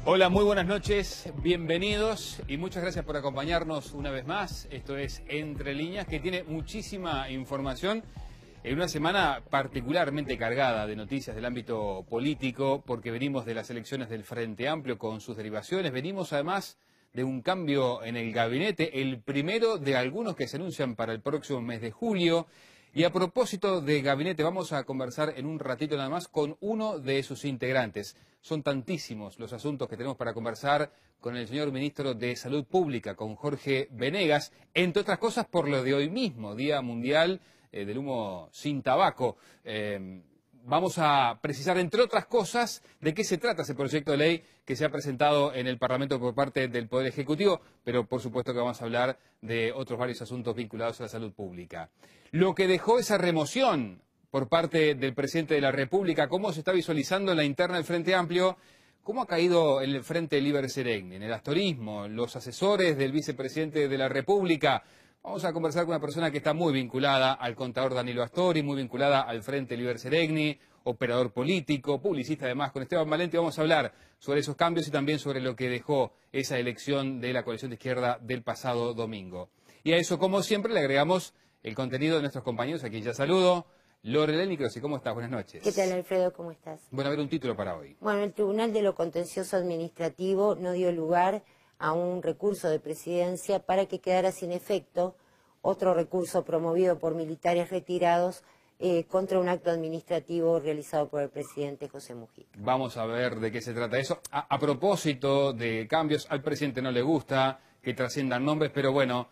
Hola, muy buenas noches, bienvenidos y muchas gracias por acompañarnos una vez más. Esto es Entre Líneas, que tiene muchísima información en una semana particularmente cargada de noticias del ámbito político, porque venimos de las elecciones del Frente Amplio con sus derivaciones, venimos además de un cambio en el gabinete, el primero de algunos que se anuncian para el próximo mes de julio. Y a propósito de gabinete, vamos a conversar en un ratito nada más con uno de sus integrantes. Son tantísimos los asuntos que tenemos para conversar con el señor ministro de Salud Pública, con Jorge Venegas, entre otras cosas por lo de hoy mismo, Día Mundial del Humo Sin Tabaco. Vamos a precisar, entre otras cosas, de qué se trata ese proyecto de ley que se ha presentado en el Parlamento por parte del Poder Ejecutivo, pero por supuesto que vamos a hablar de otros varios asuntos vinculados a la salud pública. Lo que dejó esa remoción por parte del presidente de la República, cómo se está visualizando en la interna del Frente Amplio, cómo ha caído en el Frente Liber Seregni, en el astorismo, los asesores del vicepresidente de la República. Vamos a conversar con una persona que está muy vinculada al contador Danilo Astori, muy vinculada al Frente Liber Seregni, operador político, publicista además, con Esteban Valenti. Vamos a hablar sobre esos cambios y también sobre lo que dejó esa elección de la coalición de izquierda del pasado domingo. Y a eso, como siempre, le agregamos el contenido de nuestros compañeros, a quien ya saludo. Lorelei Nicrosi, ¿cómo estás? Buenas noches. ¿Qué tal, Alfredo? ¿Cómo estás? Bueno, a ver un título para hoy. Bueno, el Tribunal de lo Contencioso Administrativo no dio lugar a un recurso de presidencia para que quedara sin efecto otro recurso promovido por militares retirados contra un acto administrativo realizado por el presidente José Mujica. Vamos a ver de qué se trata eso. A propósito de cambios, al presidente no le gusta que trasciendan nombres, pero bueno,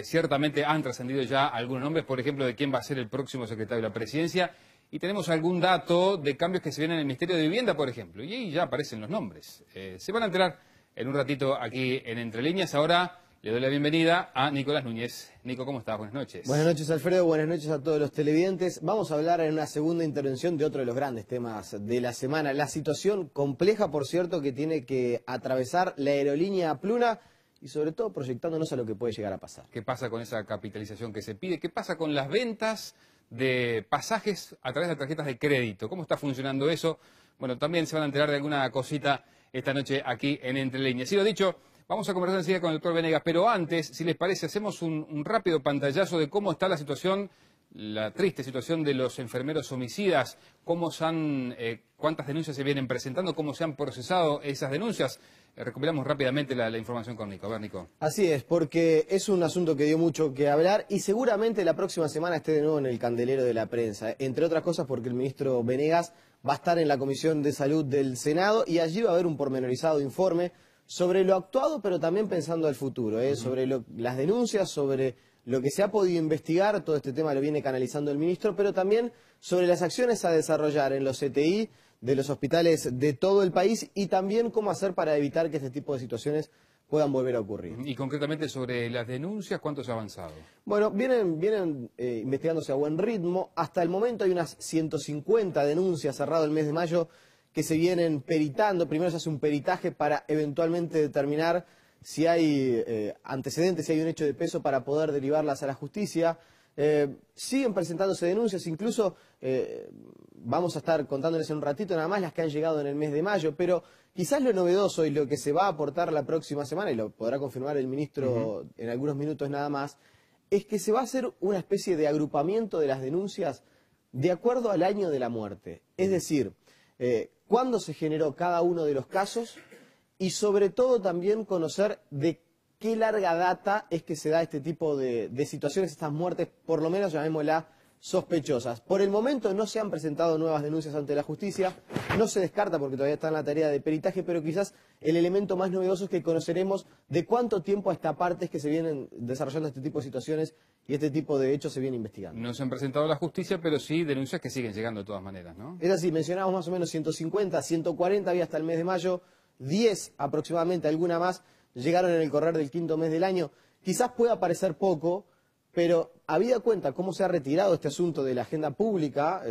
ciertamente han trascendido ya algunos nombres, por ejemplo, de quién va a ser el próximo secretario de la presidencia. Y tenemos algún dato de cambios que se vienen en el Ministerio de Vivienda, por ejemplo. Y ahí ya aparecen los nombres. Se van a enterar en un ratito aquí en Entre Líneas. Ahora le doy la bienvenida a Nicolás Núñez. Nico, ¿cómo estás? Buenas noches. Buenas noches, Alfredo. Buenas noches a todos los televidentes. Vamos a hablar en una segunda intervención de otro de los grandes temas de la semana. La situación compleja, por cierto, que tiene que atravesar la aerolínea Pluna y sobre todo proyectándonos a lo que puede llegar a pasar. ¿Qué pasa con esa capitalización que se pide? ¿Qué pasa con las ventas de pasajes a través de tarjetas de crédito? ¿Cómo está funcionando eso? Bueno, también se van a enterar de alguna cosita esta noche aquí en Entre Líneas. Y lo dicho, vamos a conversar enseguida con el doctor Venegas, pero antes, si les parece, hacemos un rápido pantallazo de cómo está la situación, la triste situación de los enfermeros homicidas, cuántas denuncias se vienen presentando, cómo se han procesado esas denuncias. Recuperamos rápidamente la información con Nico. A ver, Nico. Así es, porque es un asunto que dio mucho que hablar y seguramente la próxima semana esté de nuevo en el candelero de la prensa. Entre otras cosas porque el ministro Venegas va a estar en la Comisión de Salud del Senado y allí va a haber un pormenorizado informe sobre lo actuado, pero también pensando al futuro, sobre las denuncias, sobre lo que se ha podido investigar. Todo este tema lo viene canalizando el ministro, pero también sobre las acciones a desarrollar en los CTI de los hospitales de todo el país y también cómo hacer para evitar que este tipo de situaciones puedan volver a ocurrir. Y concretamente sobre las denuncias, ¿cuánto se ha avanzado? Bueno, vienen investigándose a buen ritmo. Hasta el momento hay unas 150 denuncias cerrado el mes de mayo que se vienen peritando. Primero se hace un peritaje para eventualmente determinar si hay antecedentes, si hay un hecho de peso para poder derivarlas a la justicia. Siguen presentándose denuncias, incluso vamos a estar contándoles en un ratito nada más las que han llegado en el mes de mayo, pero quizás lo novedoso y lo que se va a aportar la próxima semana, y lo podrá confirmar el ministro en algunos minutos nada más, es que se va a hacer una especie de agrupamiento de las denuncias de acuerdo al año de la muerte. Es decir, cuándo se generó cada uno de los casos y sobre todo también conocer de qué larga data es que se da este tipo de situaciones, estas muertes, por lo menos llamémoslas sospechosas. Por el momento no se han presentado nuevas denuncias ante la justicia, no se descarta porque todavía está en la tarea de peritaje, pero quizás el elemento más novedoso es que conoceremos de cuánto tiempo a esta parte es que se vienen desarrollando este tipo de situaciones y este tipo de hechos se viene investigando. No se han presentado a la justicia, pero sí denuncias que siguen llegando de todas maneras, ¿no? Es así, mencionamos más o menos 150, 140 había hasta el mes de mayo, 10 aproximadamente, alguna más, llegaron en el correr del quinto mes del año. Quizás pueda parecer poco, pero habida cuenta cómo se ha retirado este asunto de la agenda pública,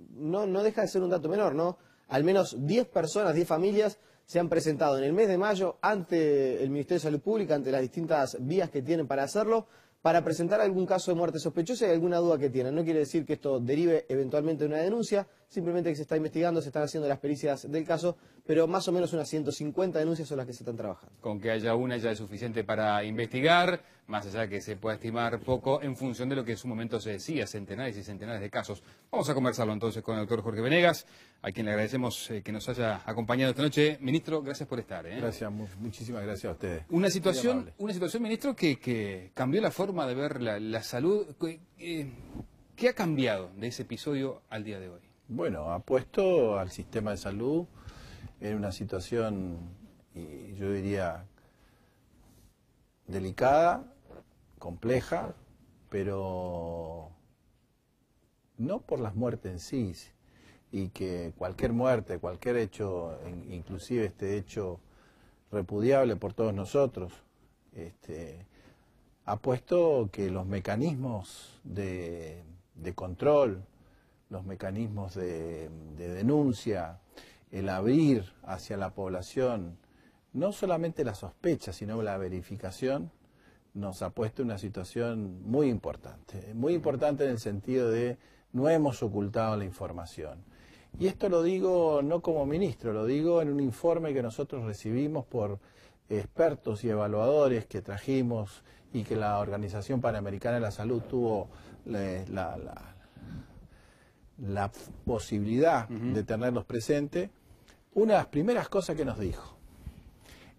no deja de ser un dato menor, ¿no? Al menos 10 personas, 10 familias se han presentado en el mes de mayo ante el Ministerio de Salud Pública, ante las distintas vías que tienen para hacerlo, para presentar algún caso de muerte sospechosa y alguna duda que tienen. No quiere decir que esto derive eventualmente de una denuncia, simplemente que se está investigando, se están haciendo las pericias del caso, pero más o menos unas 150 denuncias son las que se están trabajando. Con que haya una ya es suficiente para investigar, más allá de que se pueda estimar poco en función de lo que en su momento se decía, centenares y centenares de casos. Vamos a conversarlo entonces con el doctor Jorge Venegas, a quien le agradecemos que nos haya acompañado esta noche. Ministro, gracias por estar. Gracias, muchísimas gracias a ustedes. Una situación, ministro, que cambió la forma de ver la salud. ¿Qué ha cambiado de ese episodio al día de hoy? Bueno, ha puesto al sistema de salud en una situación, y yo diría, delicada, compleja, pero no por las muertes en sí, y que cualquier muerte, cualquier hecho, inclusive este hecho repudiable por todos nosotros, ha puesto que los mecanismos de control, los mecanismos de denuncia, el abrir hacia la población, no solamente la sospecha, sino la verificación, nos ha puesto en una situación muy importante en el sentido de no hemos ocultado la información. Y esto lo digo no como ministro, lo digo en un informe que nosotros recibimos por expertos y evaluadores que trajimos y que la Organización Panamericana de la Salud tuvo la posibilidad de tenerlos presentes. Una de las primeras cosas que nos dijo: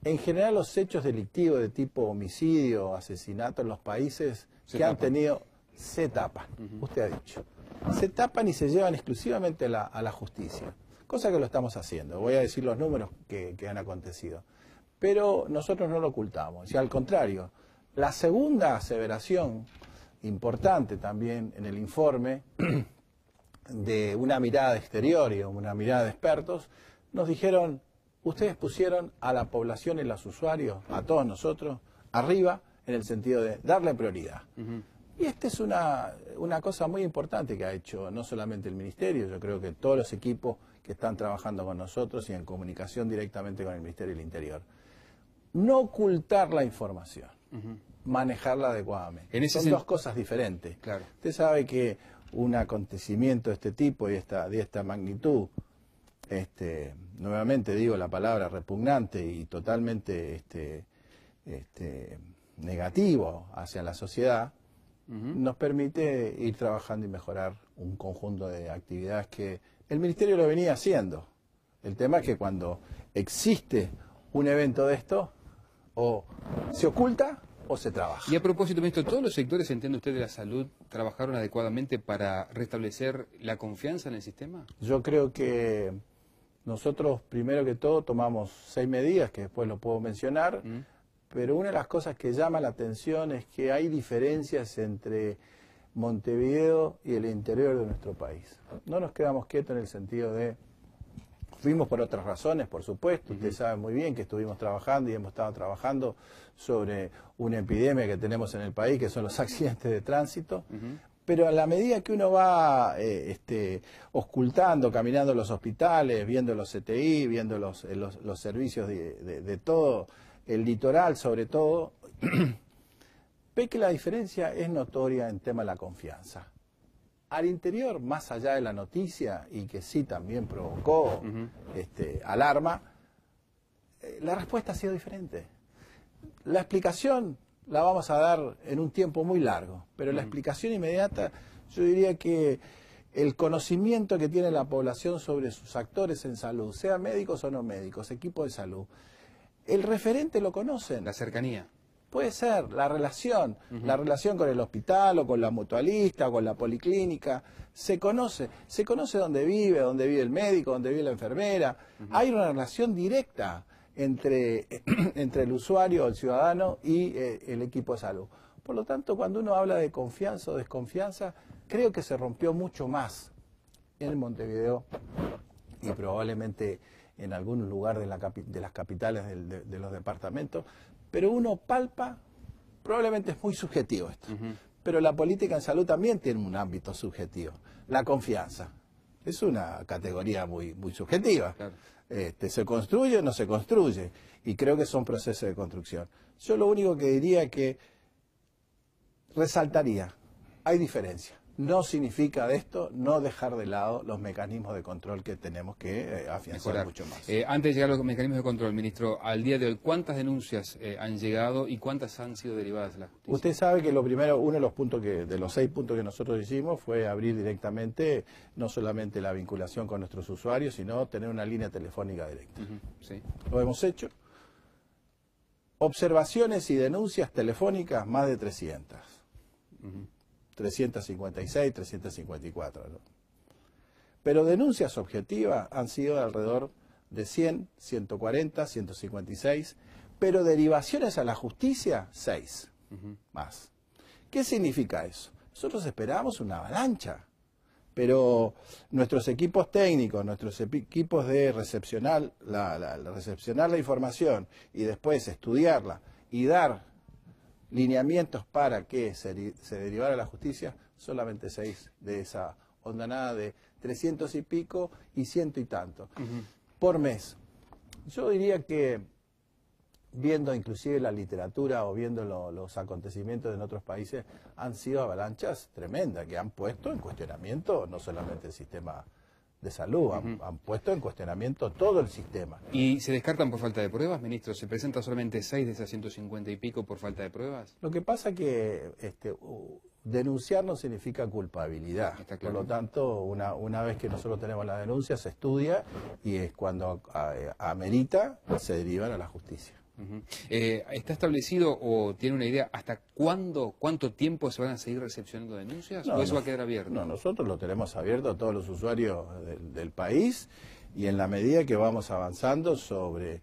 en general los hechos delictivos de tipo homicidio, asesinato en los países que han tenido, se tapan, usted ha dicho. Se tapan y se llevan exclusivamente a la justicia, cosa que lo estamos haciendo. Voy a decir los números que han acontecido. Pero nosotros no lo ocultamos, y al contrario, la segunda aseveración importante también en el informe de una mirada exterior y una mirada de expertos, nos dijeron: ustedes pusieron a la población y a los usuarios, a todos nosotros, arriba, en el sentido de darle prioridad. Y esta es una cosa muy importante que ha hecho no solamente el Ministerio, yo creo que todos los equipos que están trabajando con nosotros y en comunicación directamente con el Ministerio del Interior. No ocultar la información, manejarla adecuadamente. Son dos cosas diferentes. Claro. Usted sabe que un acontecimiento de este tipo y de esta magnitud, nuevamente digo la palabra repugnante y totalmente negativo hacia la sociedad, nos permite ir trabajando y mejorar un conjunto de actividades que el Ministerio lo venía haciendo. El tema es que cuando existe un evento de esto, o se oculta o se trabaja. Y a propósito, ministro, ¿todos los sectores, entiende usted, de la salud trabajaron adecuadamente para restablecer la confianza en el sistema? Yo creo que nosotros, primero que todo, tomamos 6 medidas, que después lo puedo mencionar, pero una de las cosas que llama la atención es que hay diferencias entre Montevideo y el interior de nuestro país. No nos quedamos quietos en el sentido de... Fuimos por otras razones, por supuesto. Usted sabe muy bien que estuvimos trabajando y hemos estado trabajando sobre una epidemia que tenemos en el país, que son los accidentes de tránsito. Pero a la medida que uno va ocultando, caminando en los hospitales, viendo los CTI, viendo los servicios de todo el litoral, sobre todo, ve que la diferencia es notoria en tema de la confianza. Al interior, más allá de la noticia, y que sí también provocó alarma, la respuesta ha sido diferente. La explicación la vamos a dar en un tiempo muy largo, pero la explicación inmediata, yo diría que el conocimiento que tiene la población sobre sus actores en salud, sean médicos o no médicos, equipos de salud, el referente lo conocen. La cercanía. Puede ser, la relación con el hospital o con la mutualista o con la policlínica, se conoce dónde vive el médico, dónde vive la enfermera. Hay una relación directa entre el usuario, el ciudadano y el equipo de salud. Por lo tanto, cuando uno habla de confianza o desconfianza, creo que se rompió mucho más en Montevideo y probablemente en algún lugar de las capitales de los departamentos. Pero uno palpa, probablemente es muy subjetivo esto, pero la política en salud también tiene un ámbito subjetivo. La confianza es una categoría muy subjetiva. Claro. ¿Se construye o no se construye? Y creo que son procesos de construcción. Yo lo único que diría es que resaltaría, hay diferencia. No significa de esto no dejar de lado los mecanismos de control que tenemos que afianzar Mejorar mucho más. Antes de llegar a los mecanismos de control, ministro, al día de hoy, ¿cuántas denuncias han llegado y cuántas han sido derivadas de la justicia? Usted sabe que lo primero, uno de los puntos de los 6 puntos que nosotros hicimos fue abrir directamente no solamente la vinculación con nuestros usuarios, sino tener una línea telefónica directa. Sí. Lo hemos hecho. Observaciones y denuncias telefónicas, más de 300. 356, 354. ¿no? Pero denuncias objetivas han sido alrededor de 100, 140, 156, pero derivaciones a la justicia, 6 más. ¿Qué significa eso? Nosotros esperábamos una avalancha, pero nuestros equipos técnicos, nuestros equipos de recepcionar la información y después estudiarla y dar lineamientos para que se derivara a la justicia, solamente 6 de esa hondanada de 300 y pico y 100 y tanto por mes. Yo diría que viendo inclusive la literatura o viendo los acontecimientos en otros países, han sido avalanchas tremendas que han puesto en cuestionamiento no solamente el sistema de salud, han puesto en cuestionamiento todo el sistema. ¿Y se descartan por falta de pruebas, ministro? ¿Se presentan solamente 6 de esas 150 y pico por falta de pruebas? Lo que pasa que denunciar no significa culpabilidad. Está claro. Por lo tanto, una vez que nosotros tenemos la denuncia, se estudia y es cuando amerita, se derivan a la justicia. ¿Está establecido o tiene una idea hasta cuánto tiempo se van a seguir recepcionando denuncias? ¿O eso va a quedar abierto? No, nosotros lo tenemos abierto a todos los usuarios del país y en la medida que vamos avanzando sobre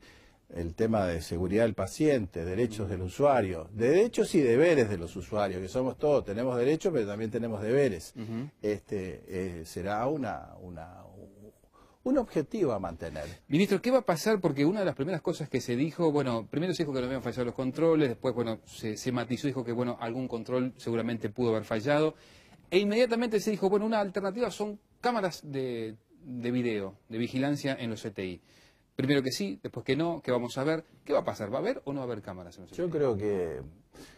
el tema de seguridad del paciente, derechos del usuario, derechos y deberes de los usuarios, que somos todos, tenemos derechos pero también tenemos deberes, será un objetivo a mantener. Ministro, ¿qué va a pasar? Porque una de las primeras cosas que se dijo, bueno, primero se dijo que no habían fallado los controles, después, bueno, se matizó, dijo que, bueno, algún control seguramente pudo haber fallado, e inmediatamente se dijo, bueno, una alternativa son cámaras de video, de vigilancia en los CTI. Primero que sí, después que no, que vamos a ver. ¿Qué va a pasar? ¿Va a haber o no va a haber cámaras en los CTI? Yo creo que,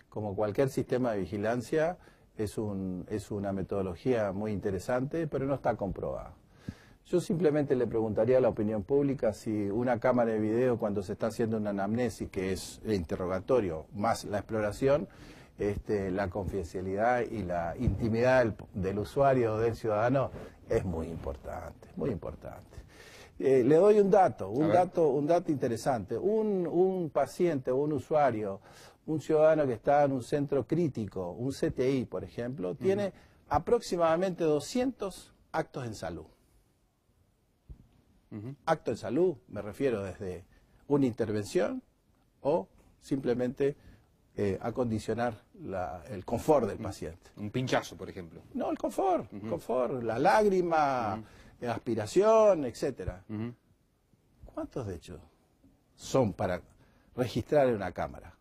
como cualquier sistema de vigilancia, es una metodología muy interesante, pero no está comprobada. Yo simplemente le preguntaría a la opinión pública si una cámara de video, cuando se está haciendo una anamnesis, que es el interrogatorio más la exploración, la confidencialidad y la intimidad del usuario o del ciudadano es muy importante, muy importante. Le doy un dato interesante. Un paciente o un usuario, un ciudadano que está en un centro crítico, un CTI, por ejemplo, tiene aproximadamente 200 actos en salud. Acto en salud, me refiero desde una intervención o simplemente acondicionar el confort del paciente. Un pinchazo, por ejemplo. No, el confort, la lágrima, aspiración, etcétera. ¿Cuántos de hecho son para registrar en una cámara?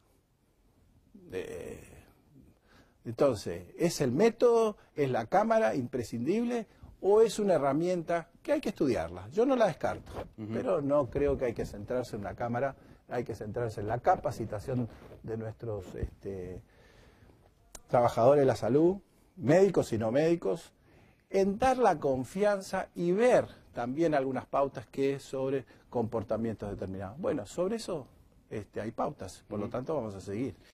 Entonces, ¿es el método, es la cámara imprescindible o es una herramienta que hay que estudiarla? Yo no la descarto, pero no creo que hay que centrarse en una cámara, hay que centrarse en la capacitación de nuestros trabajadores de la salud, médicos y no médicos, en dar la confianza y ver también algunas pautas que sobre comportamientos determinados. Bueno, sobre eso hay pautas, por lo tanto vamos a seguir.